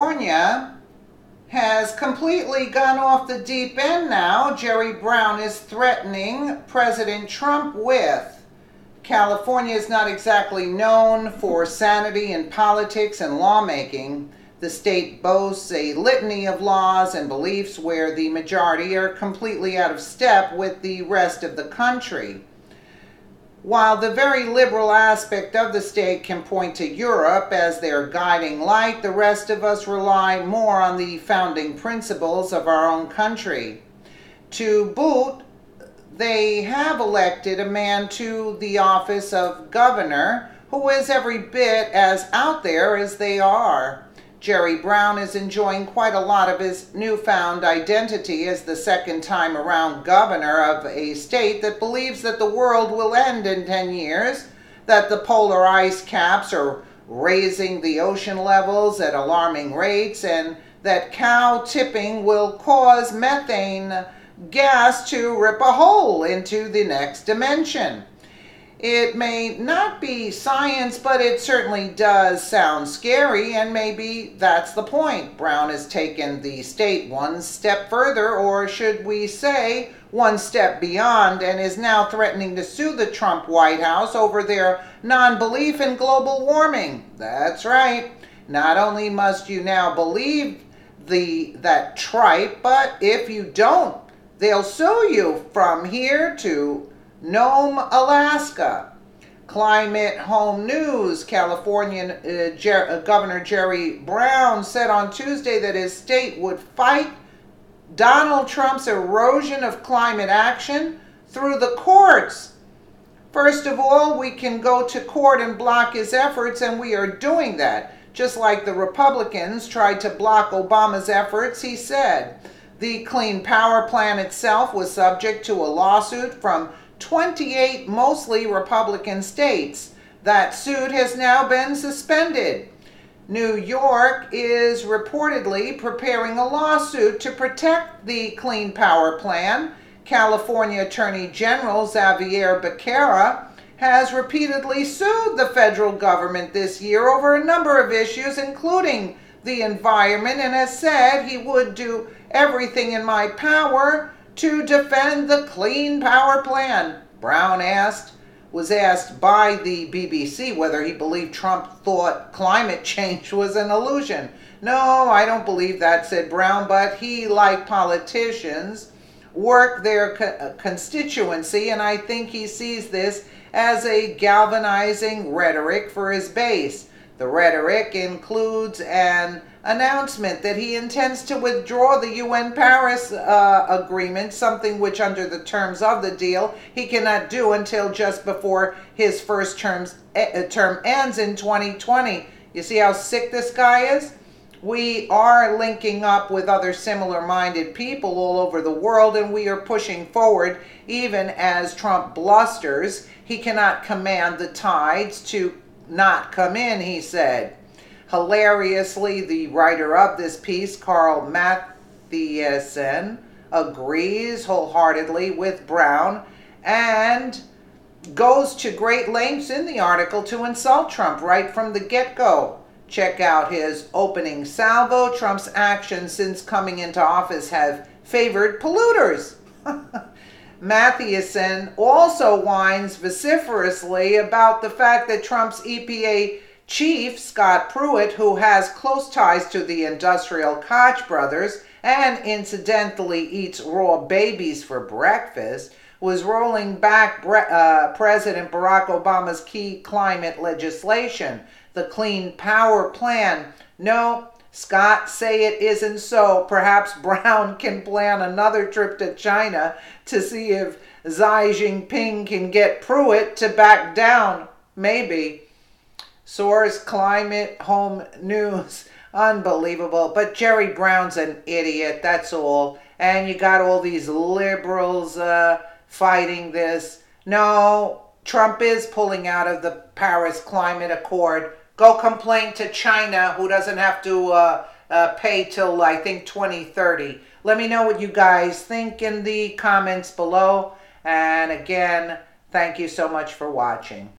California has completely gone off the deep end now. Jerry Brown is threatening President Trump with. California is not exactly known for sanity in politics and lawmaking. The state boasts a litany of laws and beliefs where the majority are completely out of step with the rest of the country. While the very liberal aspect of the state can point to Europe as their guiding light, the rest of us rely more on the founding principles of our own country. To boot, they have elected a man to the office of governor who is every bit as out there as they are. Jerry Brown is enjoying quite a lot of his newfound identity as the second time around governor of a state that believes that the world will end in 10 years, that the polar ice caps are raising the ocean levels at alarming rates, and that cow tipping will cause methane gas to rip a hole into the next dimension. It may not be science, but it certainly does sound scary, and maybe that's the point. Brown has taken the state one step further, or should we say one step beyond, and is now threatening to sue the Trump White House over their non-belief in global warming. That's right. Not only must you now believe that tripe, but if you don't, they'll sue you from here to Nome, Alaska. Climate Home News, Californian Governor Jerry Brown said on Tuesday that his state would fight Donald Trump's erosion of climate action through the courts. First of all, we can go to court and block his efforts, and we are doing that. Just like the Republicans tried to block Obama's efforts, he said. The Clean Power Plan itself was subject to a lawsuit from 28 mostly Republican states. That suit has now been suspended. New York is reportedly preparing a lawsuit to protect the Clean Power Plan. California Attorney General Xavier Becerra has repeatedly sued the federal government this year over a number of issues, including the environment, and has said he would do everything in my power to defend the Clean Power Plan. Brown was asked by the BBC whether he believed Trump thought climate change was an illusion. No, I don't believe that, said Brown, but he, like politicians, work their constituency, and I think he sees this as a galvanizing rhetoric for his base. The rhetoric includes an announcement that he intends to withdraw the UN Paris Agreement, something which under the terms of the deal he cannot do until just before his first term ends in 2020. You see how sick this guy is? We are linking up with other similar-minded people all over the world, and we are pushing forward even as Trump blusters. He cannot command the tides to not come in, he said. Hilariously, the writer of this piece, Karl Mattson, agrees wholeheartedly with Brown and goes to great lengths in the article to insult Trump right from the get-go. Check out his opening salvo. Trump's actions since coming into office have favored polluters. Mattson also whines vociferously about the fact that Trump's EPA chief, Scott Pruitt, who has close ties to the industrial Koch brothers and incidentally eats raw babies for breakfast, was rolling back President Barack Obama's key climate legislation, the Clean Power Plan. No, Scott say it isn't so. Perhaps Brown can plan another trip to China to see if Xi Jinping can get Pruitt to back down. Maybe. Source Climate Home News. Unbelievable. But Jerry Brown's an idiot, that's all. And you got all these liberals fighting this. No, Trump is pulling out of the Paris Climate Accord. Go complain to China, who doesn't have to pay till, I think, 2030. Let me know what you guys think in the comments below. And again, thank you so much for watching.